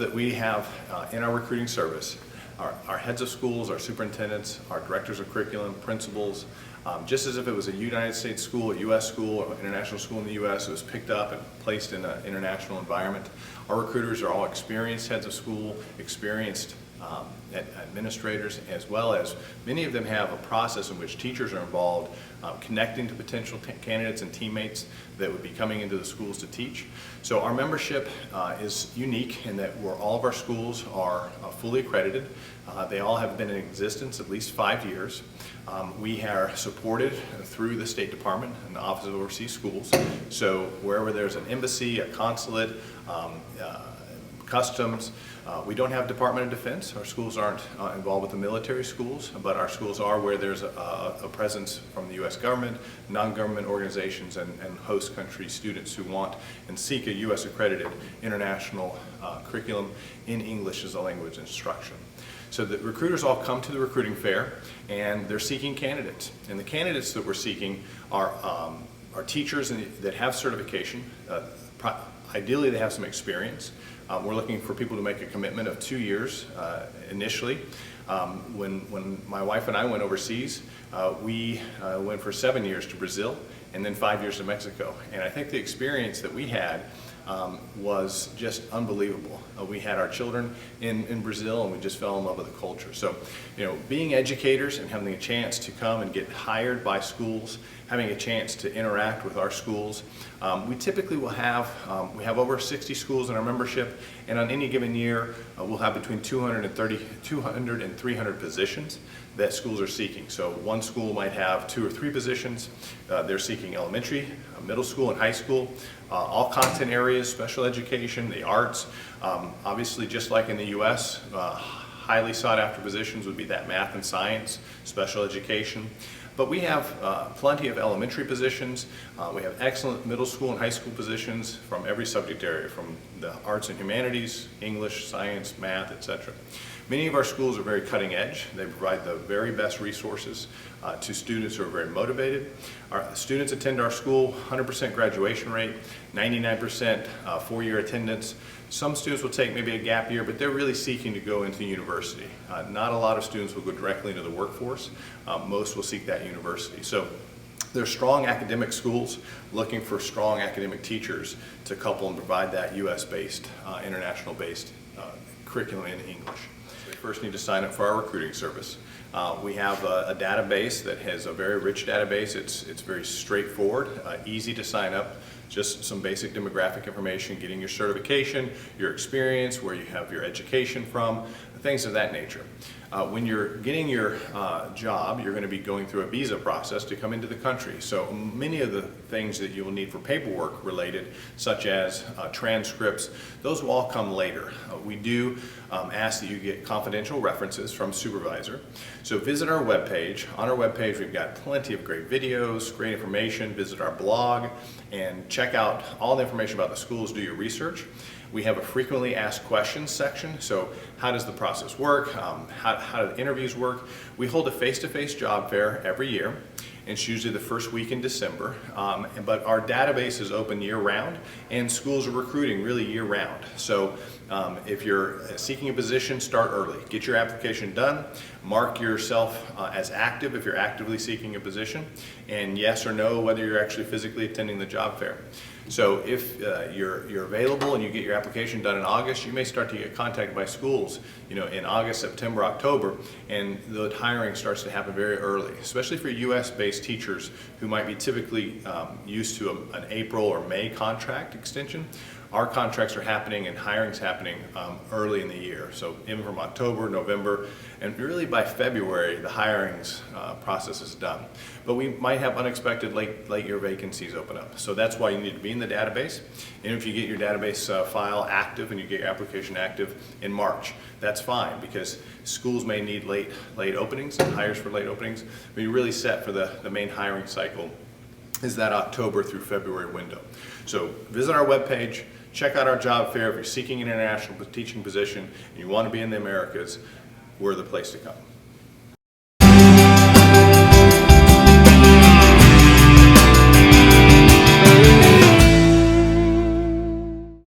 that we have in our recruiting service, our heads of schools, our superintendents, our directors of curriculum, principals, just as if it was a United States school, a U.S. school, or international school in the U.S. It was picked up and placed in an international environment. Our recruiters are all experienced heads of school, experienced administrators, as well as many of them have a process in which teachers are involved, connecting to potential candidates and teammates that would be coming into the schools to teach. So our membership is unique in that all of our schools are fully accredited. They all have been in existence at least 5 years. We are supported through the State Department and the Office of Overseas Schools. So wherever there's an embassy, a consulate, customs. We don't have Department of Defense. Our schools aren't involved with the military schools, but our schools are where there's a presence from the U.S. government, non-government organizations, and host country students who want and seek a U.S. accredited international curriculum in English as a language instruction. So the recruiters all come to the recruiting fair and they're seeking candidates. And the candidates that we're seeking are teachers that have certification. Ideally, they have some experience. We're looking for people to make a commitment of 2 years initially. When my wife and I went overseas, we went for 7 years to Brazil and then 5 years to Mexico. And I think the experience that we had was just unbelievable. We had our children in Brazil and we just fell in love with the culture. So, you know, being educators and having a chance to come and get hired by schools, having a chance to interact with our schools, we typically will have, we have over 60 schools in our membership, and on any given year we'll have between 200 and 300 positions that schools are seeking. So one school might have 2 or 3 positions. They're seeking elementary, middle school, and high school, all content areas, special education, the arts. Obviously, just like in the U.S., highly sought after positions would be that math and science, special education. But we have plenty of elementary positions. We have excellent middle school and high school positions from every subject area, from the arts and humanities, English, science, math, etc. Many of our schools are very cutting edge. They provide the very best resources to students who are very motivated. Our students attend our school, 100% graduation rate, 99% 4-year attendance. Some students will take maybe a gap year, but they're really seeking to go into university. Not a lot of students will go directly into the workforce. Most will seek that university. So they're strong academic schools looking for strong academic teachers to couple and provide that U.S.-based, international-based curriculum in English. They first need to sign up for our recruiting service. We have a database that has a very rich database. It's very straightforward, easy to sign up. Just some basic demographic information, getting your certification, your experience, where you have your education from, things of that nature. When you're getting your job, you're going to be going through a visa process to come into the country. So many of the things that you will need for paperwork related, such as transcripts, those will all come later. We do ask that you get confidential references from supervisor. So visit our webpage. On our webpage, we've got plenty of great videos, great information. Visit our blog and check out all the information about the schools, do your research. We have a frequently asked questions section. So how does the process work? How do the interviews work? We hold a face-to-face job fair every year. It's usually the first week in December. But our database is open year-round, and schools are recruiting really year-round. So if you're seeking a position, start early. Get your application done. Mark yourself as active if you're actively seeking a position, and yes or no whether you're actually physically attending the job fair. So if you're available and you get your application done in August, you may start to get contacted by schools, you know, in August, September, October, and the hiring starts to happen very early, especially for U.S.-based teachers who might be typically used to an April or May contract extension. Our contracts are happening and hiring's happening early in the year. So even from October, November, and really by February, the hiring's process is done. But we might have unexpected late year vacancies open up. So that's why you need to be in the database. And if you get your database file active and you get your application active in March, that's fine, because schools may need late openings and hires for late openings. But you're really set for the main hiring cycle is that October through February window. So visit our webpage, check out our job fair. If you're seeking an international teaching position and you want to be in the Americas, we're the place to come.